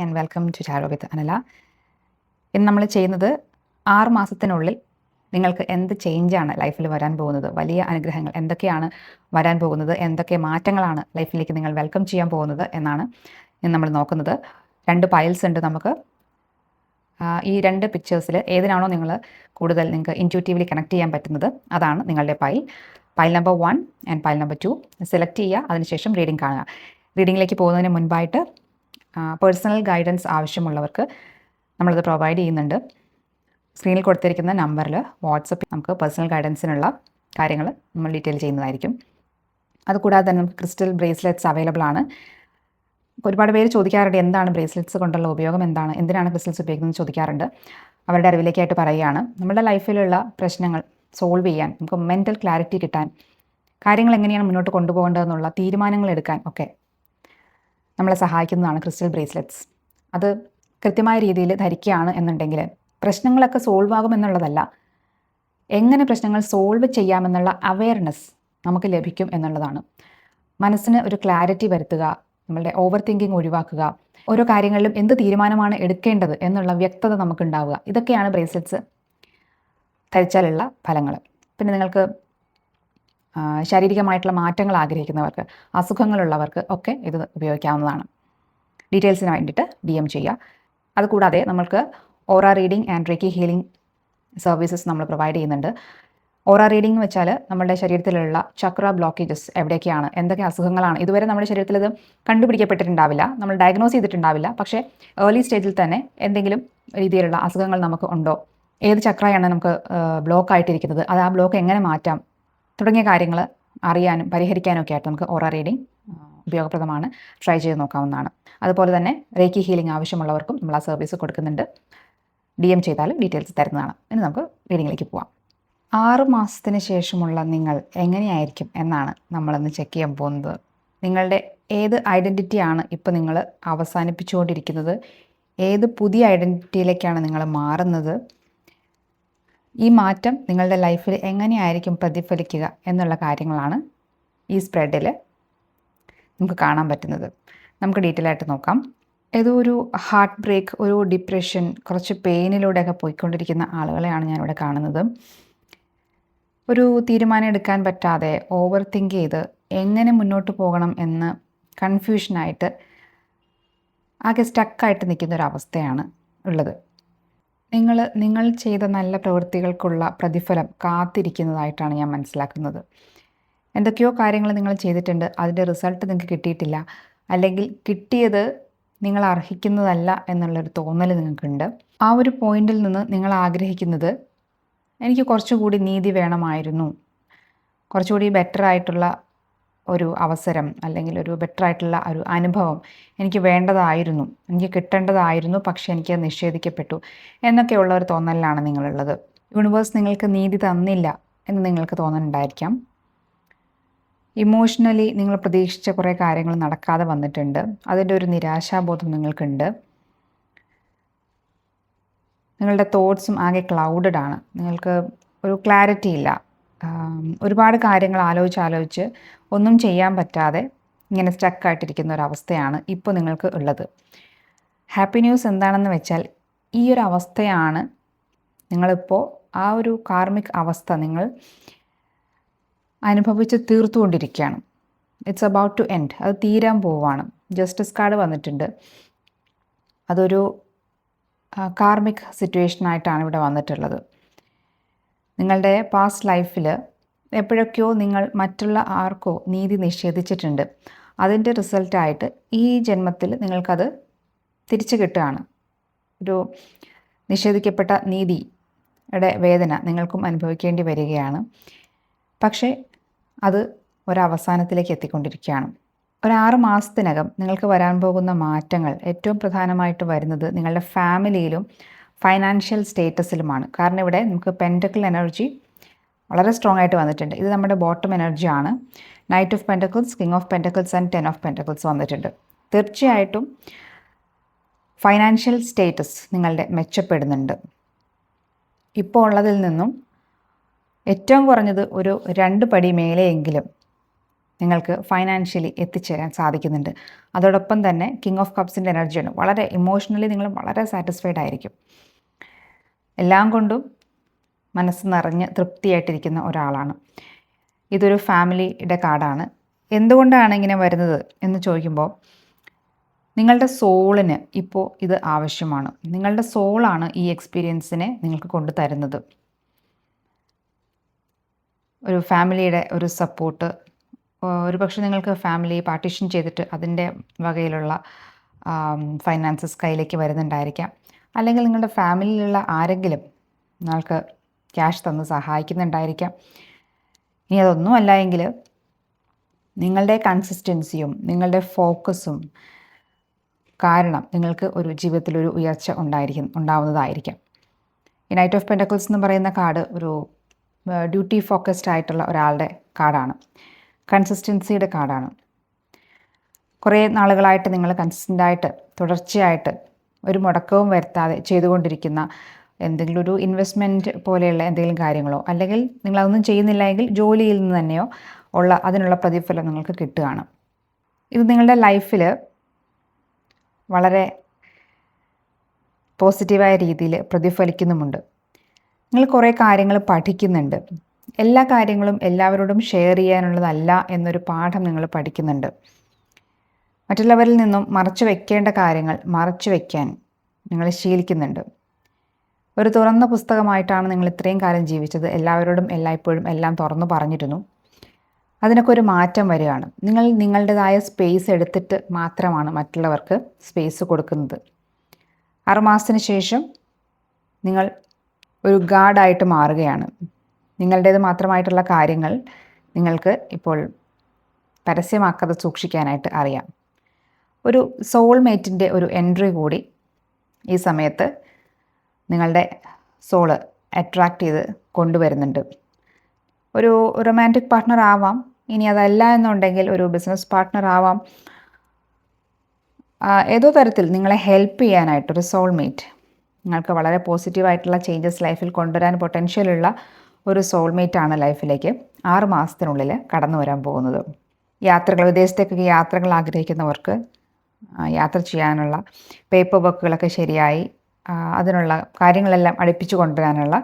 And welcome to tarot വിത്ത് അനല. ഇന്ന് നമ്മൾ ചെയ്യുന്നത് 6 മാസത്തിനുള്ളിൽ നിങ്ങൾക്ക് എന്ത് ചേഞ്ചാണ് ലൈഫിൽ വരാൻ പോകുന്നത്, വലിയ അനുഗ്രഹങ്ങൾ എന്തൊക്കെയാണ് വരാൻ പോകുന്നത്, എന്തൊക്കെ മാറ്റങ്ങളാണ് ലൈഫിലേക്ക് നിങ്ങൾ വെൽക്കം ചെയ്യാൻ പോകുന്നത് എന്നാണ് ഇന്ന് നമ്മൾ നോക്കുന്നത്. 2 പൈൽസ് ഉണ്ട് നമുക്ക്. ഈ 2 പിക്ചേഴ്സിൽ ഏതിനാണോ നിങ്ങൾ കൂടുതൽ നിങ്ങൾക്ക് ഇൻറ്റ്യൂട്ടീവ്ലി കണക്ട് ചെയ്യാൻ പറ്റുന്നത് അതാണ് നിങ്ങളുടെ pile number 1 and pile number 2 select ചെയ്യുക. അതിനുശേഷം റീഡിംഗ് കാണുക. റീഡിങ്ങിലേക്ക് പോകുന്നതിന് മുൻപായിട്ട് പേഴ്സണൽ ഗൈഡൻസ് ആവശ്യമുള്ളവർക്ക് നമ്മളത് പ്രൊവൈഡ് ചെയ്യുന്നുണ്ട്. സ്ക്രീനിൽ കൊടുത്തിരിക്കുന്ന നമ്പറിൽ വാട്സപ്പിൽ നമുക്ക് പേഴ്സണൽ ഗൈഡൻസിനുള്ള കാര്യങ്ങൾ നമ്മൾ ഡീറ്റെയിൽ ചെയ്യുന്നതായിരിക്കും. അതുകൂടാതെ തന്നെ നമുക്ക് ക്രിസ്റ്റൽ ബ്രേസ്ലെറ്റ്സ് അവൈലബിൾ ആണ്. ഒരുപാട് പേര് ചോദിക്കാറുണ്ട് എന്താണ് ബ്രേസ്ലെറ്റ്സ് കൊണ്ടുള്ള ഉപയോഗം, എന്തിനാണ് ക്രിസ്റ്റൽസ് ഉപയോഗിക്കുന്നത് ചോദിക്കാറുണ്ട്. അവരുടെ അറിവിലേക്കായിട്ട് പറയുകയാണ്, നമ്മുടെ ലൈഫിലുള്ള പ്രശ്നങ്ങൾ സോൾവ് ചെയ്യാൻ, നമുക്ക് മെൻ്റൽ ക്ലാരിറ്റി കിട്ടാൻ, കാര്യങ്ങൾ എങ്ങനെയാണ് മുന്നോട്ട് കൊണ്ടുപോകേണ്ടതെന്നുള്ള തീരുമാനങ്ങൾ എടുക്കാൻ ഒക്കെ നമ്മളെ സഹായിക്കുന്നതാണ് ക്രിസ്റ്റൽ ബ്രേസ്ലെറ്റ്സ്. അത് കൃത്യമായ രീതിയിൽ ധരിക്കുകയാണ് എന്നുണ്ടെങ്കിൽ പ്രശ്നങ്ങളൊക്കെ സോൾവ് ആകുമെന്നുള്ളതല്ല, എങ്ങനെ പ്രശ്നങ്ങൾ സോൾവ് ചെയ്യാമെന്നുള്ള അവെയർനെസ് നമുക്ക് ലഭിക്കും എന്നുള്ളതാണ്. മനസ്സിന് ഒരു ക്ലാരിറ്റി വരുത്തുക, നമ്മളുടെ ഓവർ തിങ്കിങ് ഒഴിവാക്കുക, ഓരോ കാര്യങ്ങളിലും എന്ത് തീരുമാനമാണ് എടുക്കേണ്ടത് എന്നുള്ള വ്യക്തത നമുക്കുണ്ടാവുക. ഇതൊക്കെയാണ് ബ്രേസ്ലെറ്റ്സ് ധരിച്ചാലുള്ള ഫലങ്ങൾ. പിന്നെ നിങ്ങൾക്ക് ശാരീരികമായിട്ടുള്ള മാറ്റങ്ങൾ ആഗ്രഹിക്കുന്നവർക്ക്, അസുഖങ്ങളുള്ളവർക്ക് ഒക്കെ ഇത് ഉപയോഗിക്കാവുന്നതാണ്. ഡീറ്റെയിൽസിന് വേണ്ടിയിട്ട് DM ചെയ്യുക. അതുകൂടാതെ നമ്മൾക്ക് aura reading and reiki healing services നമ്മൾ പ്രൊവൈഡ് ചെയ്യുന്നുണ്ട്. ഓറ റീഡിംഗ് എന്ന് വെച്ചാൽ നമ്മുടെ ശരീരത്തിലുള്ള ചക്ര ബ്ലോക്കേജസ് എവിടെയൊക്കെയാണ്, എന്തൊക്കെ അസുഖങ്ങളാണ്, ഇതുവരെ നമ്മുടെ ശരീരത്തിൽ ഇത് കണ്ടുപിടിക്കപ്പെട്ടിട്ടുണ്ടാവില്ല, നമ്മൾ ഡയഗ്നോസ് ചെയ്തിട്ടുണ്ടാവില്ല. പക്ഷേ ഏർലി സ്റ്റേജിൽ തന്നെ എന്തെങ്കിലും രീതിയിലുള്ള അസുഖങ്ങൾ നമുക്ക് ഉണ്ടോ, ഏത് ചക്രയാണ് നമുക്ക് ബ്ലോക്ക് ആയിട്ടിരിക്കുന്നത്, അത് ആ ബ്ലോക്ക് എങ്ങനെ മാറ്റാം തുടങ്ങിയ കാര്യങ്ങൾ അറിയാനും പരിഹരിക്കാനും ഒക്കെ ആയിട്ട് നമുക്ക് ഓറ റീഡിംഗ് ഉപയോഗപ്രദമാണ്. ട്രൈ ചെയ്ത് നോക്കാവുന്നതാണ്. അതുപോലെ തന്നെ റേക്കി ഹീലിംഗ് ആവശ്യമുള്ളവർക്കും നമ്മൾ ആ സർവീസ് കൊടുക്കുന്നുണ്ട്. DM ചെയ്താൽ ഡീറ്റെയിൽസ് തരുന്നതാണ്. ഇനി നമുക്ക് റീഡിങ്ങിലേക്ക് പോവാം. 6 മാസത്തിന് ശേഷമുള്ള നിങ്ങൾ എങ്ങനെയായിരിക്കും എന്നാണ് നമ്മളിന്ന് ചെക്ക് ചെയ്യാൻ പോകുന്നത്. നിങ്ങളുടെ ഏത് ഐഡൻറ്റിറ്റിയാണ് ഇപ്പോൾ നിങ്ങൾ അവസാനിപ്പിച്ചുകൊണ്ടിരിക്കുന്നത്, ഏത് പുതിയ ഐഡൻറ്റിറ്റിയിലേക്കാണ് നിങ്ങൾ മാറുന്നത്, ഈ മാറ്റം നിങ്ങളുടെ ലൈഫിൽ എങ്ങനെയായിരിക്കും പ്രതിഫലിക്കുക എന്നുള്ള കാര്യങ്ങളാണ് ഈ സ്പ്രെഡിൽ നമുക്ക് കാണാൻ പറ്റുന്നത്. നമുക്ക് ഡീറ്റെയിൽ ആയിട്ട് നോക്കാം. ഏതോ ഒരു ഹാർട്ട് ബ്രേക്ക്, ഒരു ഡിപ്രഷൻ, കുറച്ച് പെയിനിലൂടെയൊക്കെ പോയിക്കൊണ്ടിരിക്കുന്ന ആളുകളെയാണ് ഞാനിവിടെ കാണുന്നത്. ഒരു തീരുമാനം എടുക്കാൻ പറ്റാതെ ഓവർ തിങ്ക് ചെയ്ത് എങ്ങനെ മുന്നോട്ട് പോകണം എന്ന് കൺഫ്യൂഷനായിട്ട് ആകെ സ്റ്റക്കായിട്ട് നിൽക്കുന്നൊരവസ്ഥയാണ് ഉള്ളത്. നിങ്ങൾ ചെയ്ത നല്ല പ്രവൃത്തികൾക്കുള്ള പ്രതിഫലം കാത്തിരിക്കുന്നതായിട്ടാണ് ഞാൻ മനസ്സിലാക്കുന്നത്. എന്തൊക്കെയോ കാര്യങ്ങൾ നിങ്ങൾ ചെയ്തിട്ടുണ്ട്, അതിൻ്റെ റിസൾട്ട് നിങ്ങൾക്ക് കിട്ടിയിട്ടില്ല, അല്ലെങ്കിൽ കിട്ടിയത് നിങ്ങൾ അർഹിക്കുന്നതല്ല എന്നുള്ളൊരു തോന്നൽ നിങ്ങൾക്കുണ്ട്. ആ ഒരു പോയിന്റിൽ നിന്ന് നിങ്ങൾ ആഗ്രഹിക്കുന്നത്, എനിക്ക് കുറച്ചുകൂടി നീതി വേണമായിരുന്നു, കുറച്ചുകൂടി ബെറ്റർ ആയിട്ടുള്ള ഒരു അവസരം അല്ലെങ്കിൽ ഒരു ബെറ്റർ ആയിട്ടുള്ള ഒരു അനുഭവം എനിക്ക് വേണ്ടതായിരുന്നു, എനിക്ക് കിട്ടേണ്ടതായിരുന്നു, പക്ഷേ എനിക്ക് നിഷേധിക്കപ്പെട്ടു എന്നൊക്കെയുള്ള ഒരു തോന്നലിലാണ് നിങ്ങളുള്ളത്. യൂണിവേഴ്സ് നിങ്ങൾക്ക് നീതി തന്നില്ല എന്ന് നിങ്ങൾക്ക് തോന്നുന്നുണ്ടായിരിക്കാം. ഇമോഷണലി നിങ്ങൾ പ്രതീക്ഷിച്ച കുറേ കാര്യങ്ങൾ നടക്കാതെ വന്നിട്ടുണ്ട്, അതിൻ്റെ ഒരു നിരാശാബോധം നിങ്ങൾക്കുണ്ട്. നിങ്ങളുടെ തോട്ട്സും ആകെ ക്ലൗഡഡ് ആണ്, നിങ്ങൾക്ക് ഒരു ക്ലാരിറ്റി ഇല്ല. ഒരുപാട് കാര്യങ്ങൾ ആലോചിച്ച് ഒന്നും ചെയ്യാൻ പറ്റാതെ ഇങ്ങനെ സ്റ്റക്കായിട്ടിരിക്കുന്ന ഒരവസ്ഥയാണ് ഇപ്പോൾ നിങ്ങൾക്ക് ഉള്ളത്. ഹാപ്പി ന്യൂസ് എന്താണെന്ന് വെച്ചാൽ, ഈ ഒരു അവസ്ഥയാണ് നിങ്ങളിപ്പോൾ, ആ ഒരു കാർമിക് അവസ്ഥ നിങ്ങൾ അനുഭവിച്ച് തീർത്തുകൊണ്ടിരിക്കുകയാണ്. ഇറ്റ്സ് അബൌട്ട് ടു എൻഡ്, അത് തീരാൻ പോവുകയാണ്. ജസ്റ്റിസ് കാർഡ് വന്നിട്ടുണ്ട്. അതൊരു കാർമിക് സിറ്റുവേഷനായിട്ടാണ് ഇവിടെ വന്നിട്ടുള്ളത്. നിങ്ങളുടെ പാസ്റ്റ് ലൈഫിൽ എപ്പോഴൊക്കെയോ നിങ്ങൾ മറ്റുള്ള ആർക്കോ നീതി നിഷേധിച്ചിട്ടുണ്ട്. അതിൻ്റെ റിസൾട്ടായിട്ട് ഈ ജന്മത്തിൽ നിങ്ങൾക്കത് തിരിച്ചു കിട്ടുകയാണ്. ഒരു നിഷേധിക്കപ്പെട്ട നീതിയുടെ വേദന നിങ്ങൾക്കും അനുഭവിക്കേണ്ടി വരികയാണ്. പക്ഷേ അത് ഒരവസാനത്തിലേക്ക് എത്തിക്കൊണ്ടിരിക്കുകയാണ്. ഒരു 6 മാസത്തിനകം നിങ്ങൾക്ക് വരാൻ പോകുന്ന മാറ്റങ്ങൾ ഏറ്റവും പ്രധാനമായിട്ട് വരുന്നത് നിങ്ങളുടെ ഫാമിലിയിലും ഫൈനാൻഷ്യൽ സ്റ്റേറ്റസിലുമാണ്. കാരണം ഇവിടെ നമുക്ക് പെൻറ്റക്കിൾ എനർജി വളരെ സ്ട്രോങ് ആയിട്ട് വന്നിട്ടുണ്ട്. ഇത് നമ്മുടെ ബോട്ടം എനർജിയാണ്. Knight of pentacles, king of pentacles and 10 of pentacles വന്നിട്ടുണ്ട്. തീർച്ചയായിട്ടും ഫൈനാൻഷ്യൽ സ്റ്റേറ്റസ് നിങ്ങളുടെ മെച്ചപ്പെടുന്നുണ്ട്. ഇപ്പോൾ ഉള്ളതിൽ നിന്നും ഏറ്റവും കുറഞ്ഞത് ഒരു 2 പടി മേലെയെങ്കിലും നിങ്ങൾക്ക് ഫൈനാൻഷ്യലി എത്തിച്ചേരാൻ സാധിക്കുന്നുണ്ട്. അതോടൊപ്പം തന്നെ കിങ് ഓഫ് കപ്സിൻ്റെ എനർജിയാണ്. വളരെ ഇമോഷണലി നിങ്ങൾ വളരെ സാറ്റിസ്ഫൈഡ് ആയിരിക്കും. എല്ലാം കൊണ്ടും മനസ്സ് നിറഞ്ഞ് തൃപ്തിയായിട്ടിരിക്കുന്ന ഒരാളാണ്. ഇതൊരു ഫാമിലിയുടെ കാർഡാണ്. എന്തുകൊണ്ടാണ് ഇങ്ങനെ വരുന്നത് എന്ന് ചോദിക്കുമ്പോൾ, നിങ്ങളുടെ സോളിന് ഇപ്പോൾ ഇത് ആവശ്യമാണ്. നിങ്ങളുടെ സോളാണ് ഈ എക്സ്പീരിയൻസിനെ നിങ്ങൾക്ക് കൊണ്ടു തരുന്നത്. ഒരു ഫാമിലിയുടെ ഒരു സപ്പോർട്ട്, ഒരുപക്ഷെ നിങ്ങൾക്ക് ഫാമിലി പാർട്ടീഷൻ ചെയ്തിട്ട് അതിൻ്റെ വകയിലുള്ള ഫൈനാൻസസ് കയ്യിലേക്ക് വരുന്നുണ്ടായിരിക്കാം. അല്ലെങ്കിൽ നിങ്ങളുടെ ഫാമിലിയിലുള്ള ആരെങ്കിലും നിങ്ങൾക്ക് ക്യാഷ് തന്ന് സഹായിക്കുന്നുണ്ടായിരിക്കാം. ഇനി അതൊന്നും അല്ല എങ്കിൽ നിങ്ങളുടെ കൺസിസ്റ്റൻസിയും നിങ്ങളുടെ ഫോക്കസും കാരണം നിങ്ങൾക്ക് ഒരു ജീവിതത്തിലൊരു ഉയർച്ച ഉണ്ടാവുന്നതായിരിക്കാം. ഈ നൈറ്റ് ഓഫ് പെൻറ്റക്കിൾസ് എന്ന് പറയുന്ന കാർഡ് ഒരു ഡ്യൂട്ടി ഫോക്കസ്ഡ് ആയിട്ടുള്ള ഒരാളുടെ കാർഡാണ്. കൺസിസ്റ്റൻസിയുടെ കാർഡാണ്. കുറേ നാളുകളായിട്ട് നിങ്ങൾ കൺസിസ്റ്റൻ്റായിട്ട് തുടർച്ചയായിട്ട് ഒരു മുടക്കവും വരുത്താതെ ചെയ്തുകൊണ്ടിരിക്കുന്ന എന്തെങ്കിലും ഒരു ഇൻവെസ്റ്റ്മെൻറ്റ് പോലെയുള്ള എന്തെങ്കിലും കാര്യങ്ങളോ, അല്ലെങ്കിൽ നിങ്ങളതൊന്നും ചെയ്യുന്നില്ല എങ്കിൽ ജോലിയിൽ നിന്ന് തന്നെയോ അതിനുള്ള പ്രതിഫലം നിങ്ങൾക്ക് കിട്ടുകയാണ്. ഇത് നിങ്ങളുടെ ലൈഫിൽ വളരെ പോസിറ്റീവായ രീതിയിൽ പ്രതിഫലിക്കുന്നുമുണ്ട്. നിങ്ങൾ കുറേ കാര്യങ്ങൾ പഠിക്കുന്നുണ്ട്. എല്ലാ കാര്യങ്ങളും എല്ലാവരോടും ഷെയർ ചെയ്യാനുള്ളതല്ല എന്നൊരു പാഠം നിങ്ങൾ പഠിക്കുന്നുണ്ട്. മറ്റുള്ളവരിൽ നിന്നും മറച്ചു വെക്കേണ്ട കാര്യങ്ങൾ മറച്ചു വയ്ക്കാൻ നിങ്ങൾ ശീലിക്കുന്നുണ്ട്. ഒരു തുറന്ന പുസ്തകമായിട്ടാണ് നിങ്ങൾ ഇത്രയും കാലം ജീവിച്ചത്. എല്ലാവരോടും എല്ലായ്പ്പോഴും എല്ലാം തുറന്നു പറഞ്ഞിരുന്നു. അതിനൊക്കെ ഒരു മാറ്റം വരികയാണ്. നിങ്ങൾ നിങ്ങളുടേതായ സ്പേസ് എടുത്തിട്ട് മാത്രമാണ് മറ്റുള്ളവർക്ക് സ്പേസ് കൊടുക്കുന്നത്. 6 മാസത്തിന് ശേഷം നിങ്ങൾ ഒരു ഗാർഡായിട്ട് മാറുകയാണ്. നിങ്ങളുടേത് മാത്രമായിട്ടുള്ള കാര്യങ്ങൾ നിങ്ങൾക്ക് ഇപ്പോൾ പരസ്യമാക്കാതെ സൂക്ഷിക്കാനായിട്ട് അറിയാം. ഒരു സോൾമേറ്റിൻ്റെ ഒരു എൻട്രി കൂടി ഈ സമയത്ത് നിങ്ങളുടെ സോള് അട്രാക്റ്റ് ചെയ്ത് കൊണ്ടുവരുന്നുണ്ട്. ഒരു റൊമാൻറ്റിക് പാർട്ട്ണർ ആവാം, ഇനി അതല്ല എന്നുണ്ടെങ്കിൽ ഒരു ബിസിനസ് പാർട്ട്ണർ ആവാം. ഏതോ തരത്തിൽ നിങ്ങളെ ഹെൽപ്പ് ചെയ്യാനായിട്ടൊരു സോൾമേറ്റ്, നിങ്ങൾക്ക് വളരെ പോസിറ്റീവായിട്ടുള്ള ചേഞ്ചസ് ലൈഫിൽ കൊണ്ടുവരാൻ പൊട്ടൻഷ്യലുള്ള ഒരു സോൾമേറ്റാണ് ലൈഫിലേക്ക് 6 മാസത്തിനുള്ളിൽ കടന്നു വരാൻ പോകുന്നത്. വിദേശത്തേക്കൊക്കെ യാത്രകൾ ആഗ്രഹിക്കുന്നവർക്ക് യാത്ര ചെയ്യാനുള്ള പേപ്പർ വർക്കുകളൊക്കെ ശരിയായി അതിനുള്ള കാര്യങ്ങളെല്ലാം അടുപ്പിച്ച് കൊണ്ടുവരാനുള്ള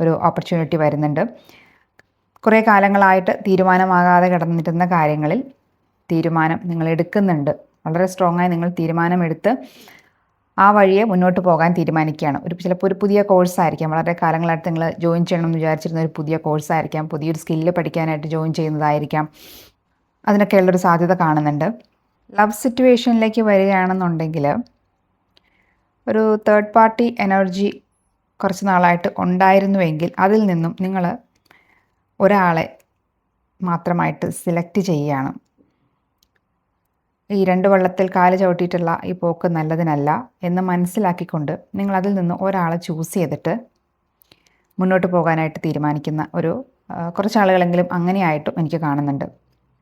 ഒരു ഓപ്പർച്യൂണിറ്റി വരുന്നുണ്ട്. കുറേ കാലങ്ങളായിട്ട് തീരുമാനമാകാതെ കിടന്നിരുന്ന കാര്യങ്ങളിൽ തീരുമാനം നിങ്ങൾ എടുക്കുന്നുണ്ട്. വളരെ സ്ട്രോങ് ആയി നിങ്ങൾ തീരുമാനമെടുത്ത് ആ വഴിയെ മുന്നോട്ട് പോകാൻ തീരുമാനിക്കുകയാണ്. ചിലപ്പോൾ ഒരു പുതിയ കോഴ്സായിരിക്കാം. വളരെ കാലങ്ങളായിട്ട് നിങ്ങൾ ജോയിൻ ചെയ്യണമെന്ന് വിചാരിച്ചിരുന്ന ഒരു പുതിയ കോഴ്സായിരിക്കാം. പുതിയൊരു സ്കില്ല് പഠിക്കാനായിട്ട് ജോയിൻ ചെയ്യുന്നതായിരിക്കാം. അതിനൊക്കെയുള്ളൊരു സാധ്യത കാണുന്നുണ്ട്. ലവ് സിറ്റുവേഷനിലേക്ക് വരികയാണെന്നുണ്ടെങ്കിൽ ഒരു തേർഡ് പാർട്ടി എനർജി കുറച്ച് നാളായിട്ട് ഉണ്ടായിരുന്നുവെങ്കിൽ അതിൽ നിന്നും നിങ്ങൾ ഒരാളെ മാത്രമായിട്ട് സെലക്ട് ചെയ്യുകയാണ്. ഈ 2 വള്ളത്തിൽ കാല് ചവിട്ടിയിട്ടുള്ള ഈ പോക്ക് നല്ലതിനല്ല എന്ന് മനസ്സിലാക്കിക്കൊണ്ട് നിങ്ങൾ അതിൽ നിന്ന് ഒരാളെ ചൂസ് ചെയ്തിട്ട് മുന്നോട്ട് പോകാനായിട്ട് തീരുമാനിക്കുന്ന കുറച്ച് ആളുകളെങ്കിലും അങ്ങനെയായിട്ടും എനിക്ക് കാണുന്നുണ്ട്.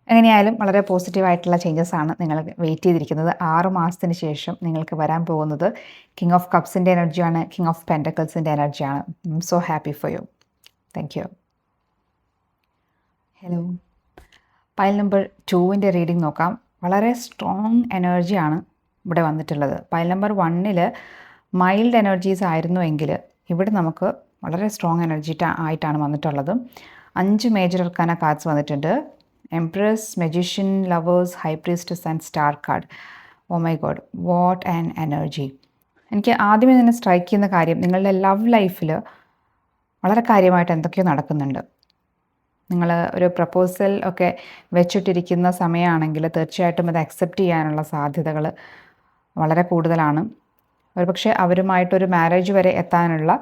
എങ്ങനെയായാലും വളരെ പോസിറ്റീവായിട്ടുള്ള ചേഞ്ചസ് ആണ് നിങ്ങൾ വെയിറ്റ് ചെയ്തിരിക്കുന്നത്. 6 മാസത്തിന് ശേഷം നിങ്ങൾക്ക് വരാൻ പോകുന്നത് കിങ് ഓഫ് കപ്സിൻ്റെ എനർജിയാണ്, കിങ് ഓഫ് പെൻറ്റക്കിൾസിൻ്റെ എനർജിയാണ്. So happy for you. Thank you. Hello, pile number 2ൻ്റെ റീഡിംഗ് നോക്കാം. വളരെ സ്ട്രോങ് എനർജിയാണ് ഇവിടെ വന്നിട്ടുള്ളത്. പൈൽ നമ്പർ 1ൽ മൈൽഡ് എനർജീസ് ആയിരുന്നുവെങ്കിൽ ഇവിടെ നമുക്ക് വളരെ സ്ട്രോങ് എനർജി ആയിട്ടാണ് വന്നിട്ടുള്ളത്. 5 മേജർ അർക്കാന കാർഡ്സ് വന്നിട്ടുണ്ട്. Empress, magician, lovers, high priestess and star card. Oh my god, what an energy. എനിക്ക് ആദ്യമേ തന്നെ സ്ട്രൈക്ക് ചെയ്യുന്ന കാര്യം, നിങ്ങളുടെ ലവ് ലൈഫിൽ വളരെ കാര്യമായിട്ട് എന്തൊക്കെയോ നടക്കുന്നുണ്ട്. നിങ്ങൾ ഒരു പ്രപ്പോസൽ ഒക്കെ വെച്ചിട്ടിരിക്കുന്ന സമയമാണെങ്കിൽ തീർച്ചയായിട്ടും അത് അക്സെപ്റ്റ് ചെയ്യാനുള്ള സാധ്യതകൾ വളരെ കൂടുതലാണ്. ഒരുപക്ഷെ അവരുമായിട്ടൊരു മാരേജ് വരെ എത്താനുള്ള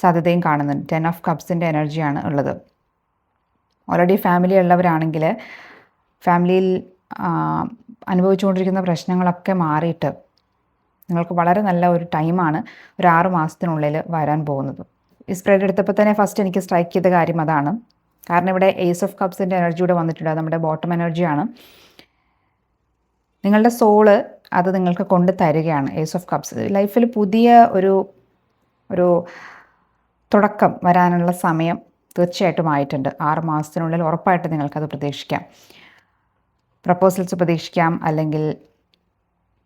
സാധ്യതയും കാണുന്നുണ്ട്. 10 ഓഫ് കപ്സിൻ്റെ എനർജിയാണ് ഉള്ളത്. ഓൾറെഡി ഫാമിലി ഉള്ളവരാണെങ്കിൽ ഫാമിലിയിൽ അനുഭവിച്ചുകൊണ്ടിരിക്കുന്ന പ്രശ്നങ്ങളൊക്കെ മാറിയിട്ട് നിങ്ങൾക്ക് വളരെ നല്ല ഒരു ടൈമാണ് ഒരു 6 മാസത്തിനുള്ളിൽ വരാൻ പോകുന്നത്. ഈ സ്പ്രെഡ് എടുത്തപ്പോൾ തന്നെ ഫസ്റ്റ് എനിക്ക് സ്ട്രൈക്ക് ചെയ്ത കാര്യം അതാണ്. കാരണം ഇവിടെ ഏസ് ഓഫ് കപ്സിൻ്റെ എനർജി കൂടെ വന്നിട്ടുണ്ട്. അത് നമ്മുടെ ബോട്ടം എനർജിയാണ്. നിങ്ങളുടെ സോള് അത് നിങ്ങൾക്ക് കൊണ്ട് തരികയാണ്. ഏസ് ഓഫ് കപ്സ് ലൈഫിൽ പുതിയ ഒരു തുടക്കം വരാനുള്ള സമയം തീർച്ചയായിട്ടും ആയിട്ടുണ്ട്. 6 മാസത്തിനുള്ളിൽ ഉറപ്പായിട്ട് നിങ്ങൾക്കത് പ്രതീക്ഷിക്കാം. പ്രപ്പോസൽസ് പ്രതീക്ഷിക്കാം, അല്ലെങ്കിൽ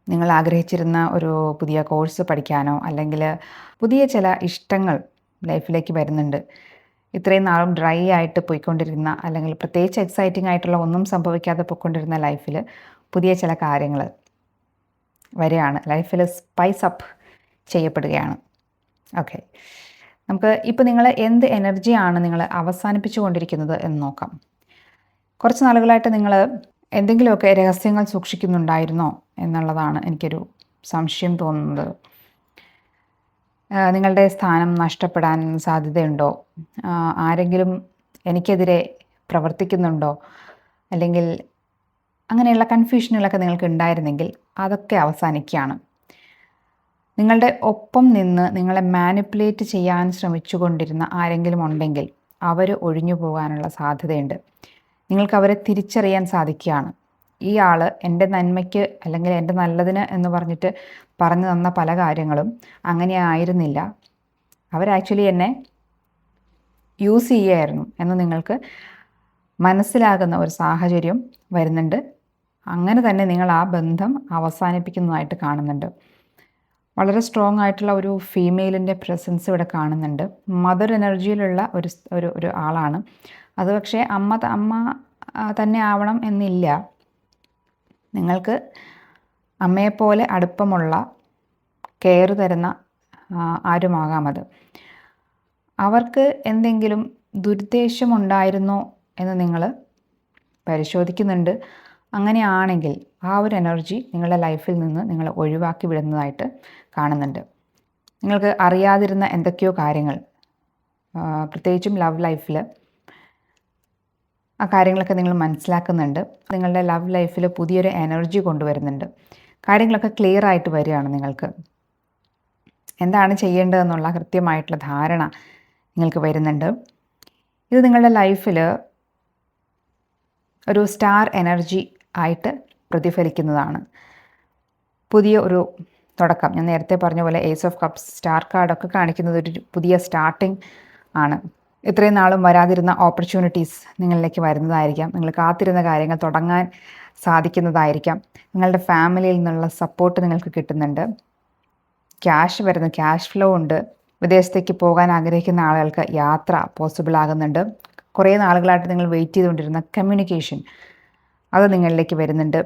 നിങ്ങൾ ആഗ്രഹിച്ചിരുന്ന ഒരു പുതിയ കോഴ്സ് പഠിക്കാനോ, അല്ലെങ്കിൽ പുതിയ ചില ഇഷ്ടങ്ങൾ ലൈഫിലേക്ക് വരുന്നുണ്ട്. ഇത്രയും നാളും ഡ്രൈ ആയിട്ട് പോയിക്കൊണ്ടിരുന്ന, അല്ലെങ്കിൽ പ്രത്യേകിച്ച് എക്സൈറ്റിംഗ് ആയിട്ടുള്ള ഒന്നും സംഭവിക്കാതെ പോയിക്കൊണ്ടിരുന്ന ലൈഫിൽ പുതിയ ചില കാര്യങ്ങൾ വരികയാണ്. ലൈഫിൽ സ്പൈസ് അപ്പ് ചെയ്യപ്പെടുകയാണ്. ഓക്കെ, നമുക്ക് ഇപ്പോൾ നിങ്ങൾ എന്ത് എനർജിയാണ് നിങ്ങൾ അവസാനിപ്പിച്ചു കൊണ്ടിരിക്കുന്നത് എന്ന് നോക്കാം. കുറച്ച് നാളുകളായിട്ട് നിങ്ങൾ എന്തെങ്കിലുമൊക്കെ രഹസ്യങ്ങൾ സൂക്ഷിക്കുന്നുണ്ടായിരുന്നോ എന്നുള്ളതാണ് എനിക്കൊരു സംശയം തോന്നുന്നത്. നിങ്ങളുടെ സ്ഥാനം നഷ്ടപ്പെടാൻ സാധ്യതയുണ്ടോ? ആരെങ്കിലും എനിക്കെതിരെ പ്രവർത്തിക്കുന്നുണ്ടോ? അല്ലെങ്കിൽ അങ്ങനെയുള്ള കൺഫ്യൂഷനുകളൊക്കെ നിങ്ങൾക്ക് ഉണ്ടായിരുന്നെങ്കിൽ അതൊക്കെ അവസാനിക്കുകയാണ്. നിങ്ങളുടെ ഒപ്പം നിന്ന് നിങ്ങളെ മാനിപ്പുലേറ്റ് ചെയ്യാൻ ശ്രമിച്ചു കൊണ്ടിരുന്ന ആരെങ്കിലും ഉണ്ടെങ്കിൽ അവർ ഒഴിഞ്ഞു പോകാനുള്ള സാധ്യതയുണ്ട്. നിങ്ങൾക്ക് അവരെ തിരിച്ചറിയാൻ സാധിക്കുകയാണ്. ഈ ആൾ എൻ്റെ നന്മയ്ക്ക് അല്ലെങ്കിൽ എൻ്റെ നല്ലതിന് എന്ന് പറഞ്ഞിട്ട് പറഞ്ഞു തന്ന പല കാര്യങ്ങളും അങ്ങനെ ആയിരുന്നില്ല, അവർ ആക്ച്വലി എന്നെ യൂസ് ചെയ്യുകയായിരുന്നു എന്ന് നിങ്ങൾക്ക് മനസ്സിലാകുന്ന ഒരു സാഹചര്യം വരുന്നുണ്ട്. അങ്ങനെ തന്നെ നിങ്ങൾ ആ ബന്ധം അവസാനിപ്പിക്കുന്നതായിട്ട് കാണുന്നുണ്ട്. വളരെ സ്ട്രോങ് ആയിട്ടുള്ള ഒരു ഫീമെയിലിൻ്റെ പ്രസൻസ് ഇവിടെ കാണുന്നുണ്ട്. മദർ എനർജിയിലുള്ള ഒരു ആളാണ് അത്. പക്ഷേ അമ്മ തന്നെ ആവണം എന്നില്ല. നിങ്ങൾക്ക് അമ്മയെപ്പോലെ അടുപ്പമുള്ള കെയർ തരുന്ന ആരുമാകാം അത്. അവർക്ക് എന്തെങ്കിലും ദുരുദ്ദേശമുണ്ടായിരുന്നോ എന്ന് നിങ്ങൾ പരിശോധിക്കുന്നുണ്ട്. അങ്ങനെയാണെങ്കിൽ ആ ഒരു എനർജി നിങ്ങളുടെ ലൈഫിൽ നിന്ന് നിങ്ങൾ ഒഴിവാക്കി വിടുന്നതായിട്ട് കാണുന്നുണ്ട്. നിങ്ങൾക്ക് അറിയാതിരുന്ന എന്തൊക്കെയോ കാര്യങ്ങൾ, പ്രത്യേകിച്ചും ലവ് ലൈഫിൽ ആ കാര്യങ്ങളൊക്കെ നിങ്ങൾ മനസ്സിലാക്കുന്നുണ്ട്. നിങ്ങളുടെ ലവ് ലൈഫിൽ പുതിയൊരു എനർജി കൊണ്ടുവരുന്നുണ്ട്. കാര്യങ്ങളൊക്കെ ക്ലിയർ ആയിട്ട് വരികയാണ്. നിങ്ങൾക്ക് എന്താണ് ചെയ്യേണ്ടതെന്നുള്ള കൃത്യമായിട്ടുള്ള ധാരണ നിങ്ങൾക്ക് വരുന്നുണ്ട്. ഇത് നിങ്ങളുടെ ലൈഫിൽ ഒരു സ്റ്റാർ എനർജി ആയിട്ട് പ്രതിഫലിക്കുന്നതാണ്. പുതിയ ഒരു തുടക്കം. ഞാൻ നേരത്തെ പറഞ്ഞ പോലെ ഏസ് ഓഫ് കപ്സ്, സ്റ്റാർ കാർഡൊക്കെ കാണിക്കുന്നത് ഒരു പുതിയ സ്റ്റാർട്ടിങ് ആണ്. ഇത്രയും നാളും വരാതിരുന്ന ഓപ്പർച്യൂണിറ്റീസ് നിങ്ങളിലേക്ക് വരുന്നതായിരിക്കാം. നിങ്ങൾ കാത്തിരുന്ന കാര്യങ്ങൾ തുടങ്ങാൻ സാധിക്കുന്നതായിരിക്കാം. നിങ്ങളുടെ ഫാമിലിയിൽ നിന്നുള്ള സപ്പോർട്ട് നിങ്ങൾക്ക് കിട്ടുന്നുണ്ട്. ക്യാഷ് വരുന്നു, ക്യാഷ് ഫ്ലോ ഉണ്ട്. വിദേശത്തേക്ക് പോകാൻ ആഗ്രഹിക്കുന്ന ആളുകൾക്ക് യാത്ര പോസിബിൾ ആകുന്നുണ്ട്. കുറേ നാളുകളായിട്ട് നിങ്ങൾ വെയിറ്റ് ചെയ്തുകൊണ്ടിരുന്ന കമ്മ്യൂണിക്കേഷൻ അത് നിങ്ങളിലേക്ക് വരുന്നുണ്ട്.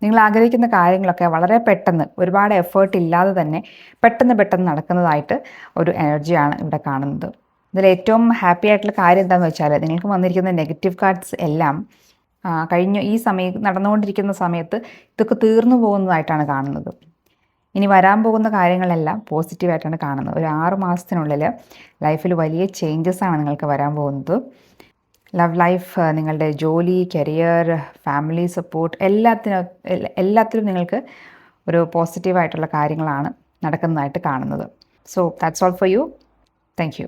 നിങ്ങൾ ആഗ്രഹിക്കുന്ന കാര്യങ്ങളൊക്കെ വളരെ പെട്ടെന്ന്, ഒരുപാട് എഫേർട്ട് ഇല്ലാതെ തന്നെ പെട്ടെന്ന് നടക്കുന്നതായിട്ട് ഒരു എനർജിയാണ് ഇവിടെ കാണുന്നത്. ഇതിൽ ഏറ്റവും ഹാപ്പി ആയിട്ടുള്ള കാര്യം എന്താണെന്ന് വെച്ചാൽ, നിങ്ങൾക്ക് വന്നിരിക്കുന്ന നെഗറ്റീവ് കാർഡ്സ് എല്ലാം കഴിഞ്ഞ ഈ നടന്നുകൊണ്ടിരിക്കുന്ന സമയത്ത് ഇതൊക്കെ തീർന്നു പോകുന്നതായിട്ടാണ് കാണുന്നത്. ഇനി വരാൻ പോകുന്ന കാര്യങ്ങളെല്ലാം പോസിറ്റീവായിട്ടാണ് കാണുന്നത്. ഒരു 6 മാസത്തിനുള്ളിൽ ലൈഫിൽ വലിയ ചേഞ്ചസ് ആണ് നിങ്ങൾക്ക് വരാൻ പോകുന്നത്. ലവ് ലൈഫ്, നിങ്ങളുടെ ജോലി, കരിയർ, ഫാമിലി സപ്പോർട്ട്, എല്ലാത്തിലും നിങ്ങൾക്ക് ഒരു പോസിറ്റീവായിട്ടുള്ള കാര്യങ്ങളാണ് നടക്കുന്നതായിട്ട് കാണുന്നത്. So that's all for you. Thank U.